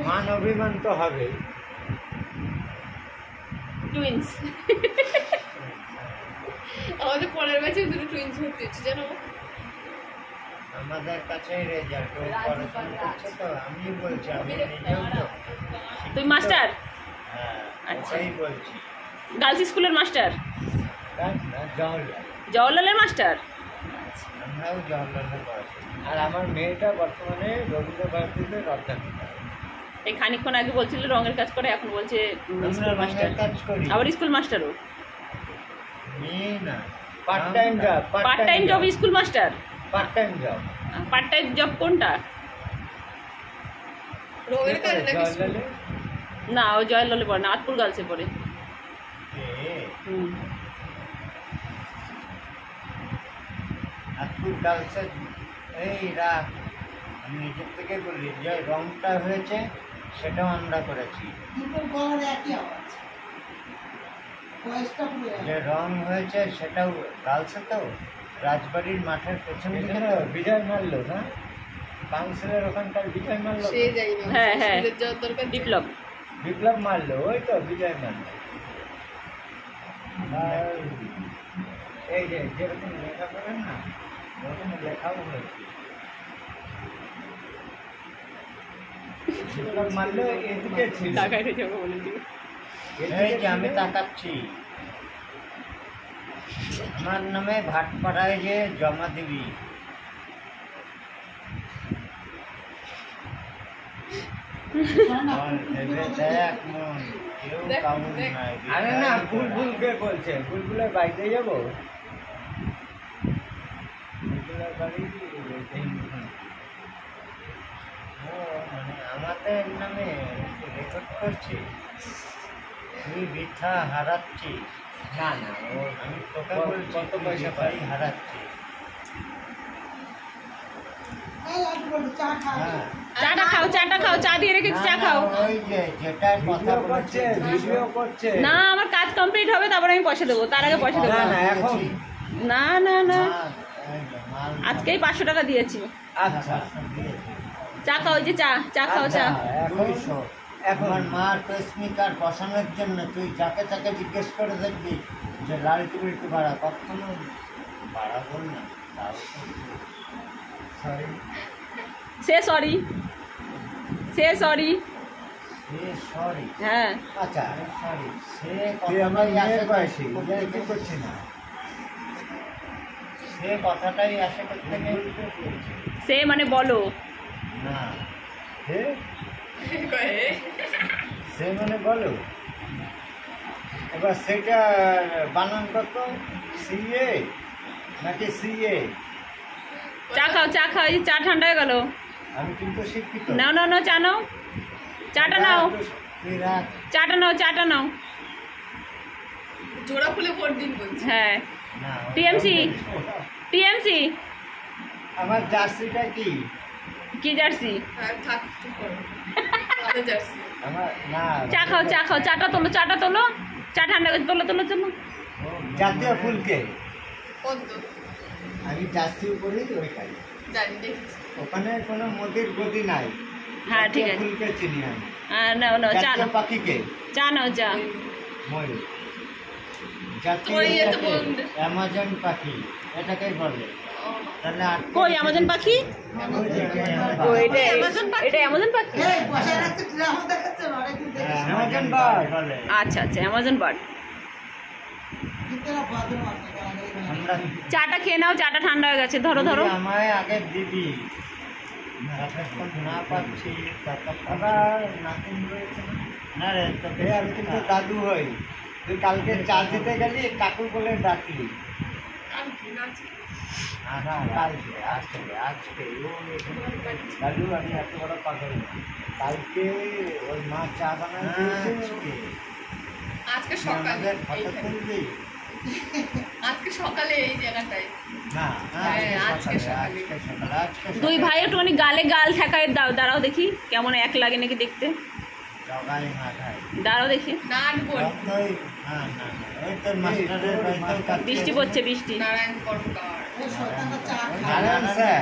মান অভিমান তো হবে। টুইন্স আমাদের পরের ব্যাচে দুটো টুইন্স ভর্তি হচ্ছে জানো। আমাদের কাছে রেজাল্ট পড়াশোনা করছে তো আমি বলছি আমি নিজেও তো। তুই মাস্টার? হ্যাঁ ওটাই বলছি। গার্লস স্কুলের মাস্টার? জওহরলাল। জওহরলালের মাস্টার? আমরাও জওহরলালে পড়াশোনা। আর আমার মেয়েটা বর্তমানে রবীন্দ্র ভারতীতে অধ্যাপিকা। এই খানিকক্ষণ আগে বলছিল রঙের কাজ করে, এখন বলছে স্কুল মাস্টার। কাজ করি আবার স্কুল মাস্টারও? মেয়ে না, part time job. Part time job school master? Part time job. Part time job কোনটা? রঙের কাজ নাকি? জওহরলালে না, ও জওহরলালে পড়ে না, আতপুর গার্লসে পড়ে। আতপুর গার্লসের এই রাত আমি নিজের থেকে বলি যে রংটা হয়েছে সেটাও আমরা করেছি। যে রং হয়েছে সেটাও গার্লসে তো রাজবাড়ির মাঠের পেছনে দিকে তো বিজয় মারলো না, কাউন্সিলের ওখানকার বিজয় মারলো। সে যাই না, হ্যাঁ হ্যাঁ, স্কুলের যাওয়ার দরকার। বিপ্লব বিপ্লব মারলো, ওই তো বিজয় মারলো। আর এই যে যেরকম লেখা করেন না ওরকম লেখাও হয়েছে। বিপ্লব মারলো এদিকে ছিল। টাকায় যাবো বলে দিও। এই যে আমি তাকাচ্ছি আমার নামে ভাটপাড়ায় যে জমা দিবি। আরে না, বুলবুলকে বলছে, বুলবুলের বাড়িতে যাবো। বুলবুলের বাড়ি মানে আমাদের নামে রেকর্ড করছি, তুই বৃথা হারাচ্ছিস। না না, ও আমি তোকে বলছি কত পয়সা পাই হারাচ্ছি। চাটা খাও, চাটা খাও, চা দিয়ে রেখেছি, চা খাও। ওই যে যেটা কথা বলছে ভিডিও করছে না, আমার কাজ কমপ্লিট হবে তারপরে আমি পয়সা দেবো, তার আগে পয়সা দেবো না না। না এখন না না না, মাল আজকেই 500 টাকা দিয়েছি। আচ্ছা চা খাও, ওই যে চা, চা খাও, চা। এখন মার পেসমিকার বসানোর জন্য তুই যাকে তাকে জিজ্ঞেস করে দেখবি যে লাল টিকিট ভাড়া কখনো বাড়াবো না। Sorry say sorry, say sorry. Sorry হ্যাঁ আচ্ছা সরি, সে কথাটাই আসে বয়সী করছি না, সে কথাটাই আসে করতে সে মানে বলো না, সে মানে বলো। এবার সেটা বানান কত, সিএ নাকি সিএ? চা খাও, চা খাও, এই চা ঠান্ডা হয়ে গেল। আমি কিন্তু শিক্ষিত। নাও নাও নাও, চা নাও, চাটা নাও, তুই রাখ। চাটা নাও, চাটা নাও। জোড়া ফুলে ভোট দিন বলছি। হ্যাঁ, না, টিএমসি, টিএমসি। আমার জার্সিটা কি? কি জার্সি? আর থাক চুপ করো, আমাদের জার্সি। আমার না, চা খাও, চা খাও, চাটা তোলো, চাটা তোলো, চা ঠান্ডা করে তোলো, তোলো, তোলো। জাতীয় ফুলকে পদ্ম আমি জার্সি করি ওইটাই। জানি, দেখেছি। ওখানে কোনো মোদির গদি নাই। হ্যাঁ ঠিক আছে, ফুলকে চিনি আমি। নাও নাও, চা জাতীয় নাও, পাখিকে চা নাও, চা। ময়ূর। জাতীয় তোমার ইয়ে তো পাখি, বন্ধু। অ্যামাজন পাখি এটাকেই বলে। তাহলে কই অ্যামাজন পাখি? ও এটা অ্যামাজন পাখি? এটা অ্যামাজন পাখি? অ্যামাজন বার্ড বলে। আচ্ছা আচ্ছা, অ্যামাজন বার্ড। আমরা চাটা খেয়ে নাও, চাটা ঠান্ডা হয়ে গেছে। ধরো ধরো। তুই আমায় আগে দিবি, যতক্ষণ না পাচ্ছি আবার নাতিন রয়েছে না রে, তোকে আমি কিন্তু দাদু হই। তুই কালকে চা দিতে গেলি কাকু বলে ডাকলি। কালকে আজকে আজকে দাদু আমি এত বড় পাগল না। কালকে ওই মা চা বানায় দিয়েছে। আজকে সকালে ফটো তুলবি? আজকে সকালে এই জায়গাটায়। না হ্যাঁ, আজকে সকালে। দুই ভাই একটু অনেক গালে গাল ঠেকায় দাও, দাঁড়াও দেখি কেমন এক লাগে নাকি দেখতে। জগাই মাথায় দাঁড়াও দেখি। নাট বল ওই তোর মাস্টারের বাড়িতেও কাজ বৃষ্টি করছে। পড়ছে, বৃষ্টি। নারায়ণ কর্মকার। সকালে চা খায়। নারায়ণ স্যার